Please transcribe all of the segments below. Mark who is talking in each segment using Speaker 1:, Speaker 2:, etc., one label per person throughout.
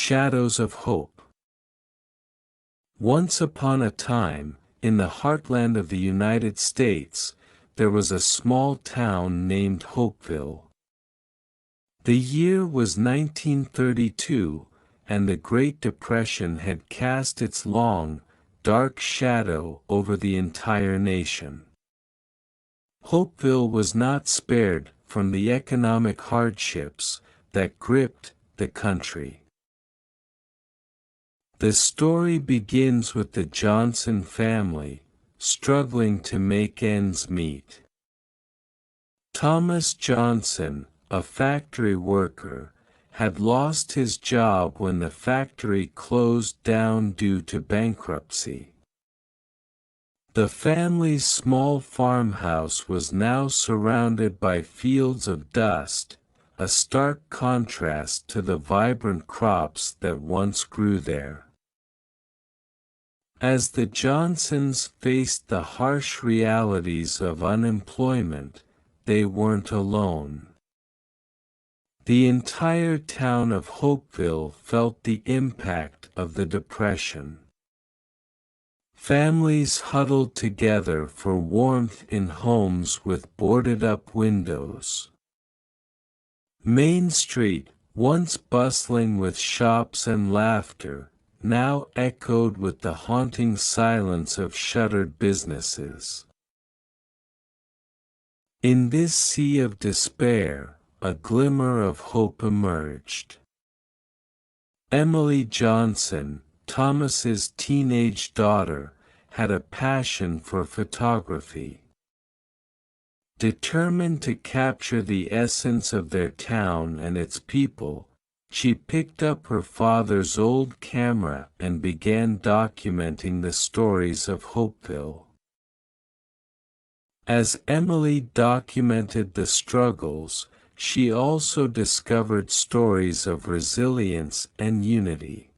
Speaker 1: Shadows of Hope. Once upon a time, in the heartland of the United States, there was a small town named Hopeville. The year was 1932, and the Great Depression had cast its long, dark shadow over the entire nation. Hopeville was not spared from the economic hardships that gripped the country. The story begins with the Johnson family, struggling to make ends meet. Thomas Johnson, a factory worker, had lost his job when the factory closed down due to bankruptcy. The family's small farmhouse was now surrounded by fields of dust, a stark contrast to the vibrant crops that once grew there. As the Johnsons faced the harsh realities of unemployment, they weren't alone. The entire town of Hopeville felt the impact of the Depression. Families huddled together for warmth in homes with boarded-up windows. Main Street, once bustling with shops and laughter, now echoed with the haunting silence of shuttered businesses. In this sea of despair, a glimmer of hope emerged. Emily Johnson, Thomas's teenage daughter, had a passion for photography. Determined to capture the essence of their town and its people, she picked up her father's old camera and began documenting the stories of Hopeville. As Emily documented the struggles, she also discovered stories of resilience and unity.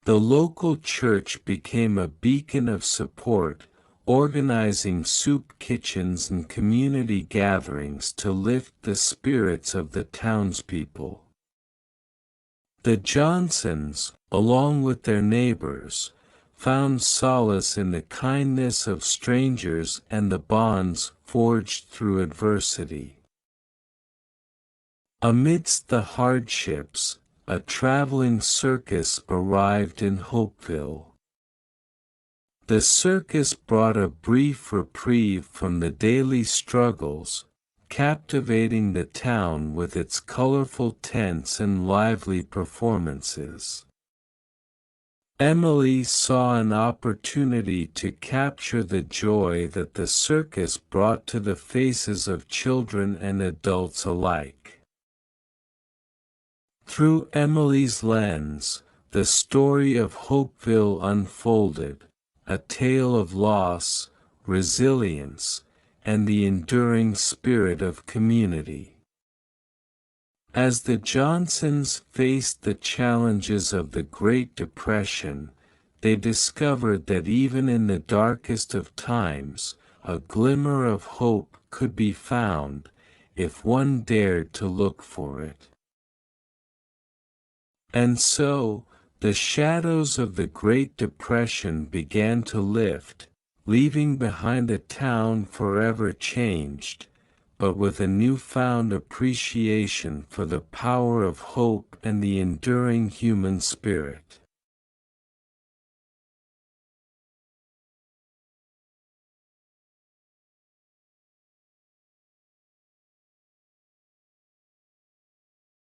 Speaker 1: The local church became a beacon of support, organizing soup kitchens and community gatherings to lift the spirits of the townspeople. The Johnsons, along with their neighbors, found solace in the kindness of strangers and the bonds forged through adversity. Amidst the hardships, a traveling circus arrived in Hopeville. The circus brought a brief reprieve from the daily struggles, captivating the town with its colorful tents and lively performances. Emily saw an opportunity to capture the joy that the circus brought to the faces of children and adults alike. Through Emily's lens, the story of Hopeville unfolded, a tale of loss, resilience, and the enduring spirit of community. As the Johnsons faced the challenges of the Great Depression, they discovered that even in the darkest of times, a glimmer of hope could be found, if one dared to look for it. And so, the shadows of the Great Depression began to lift, leaving behind a town forever changed, but with a newfound appreciation for the power of hope and the enduring human spirit.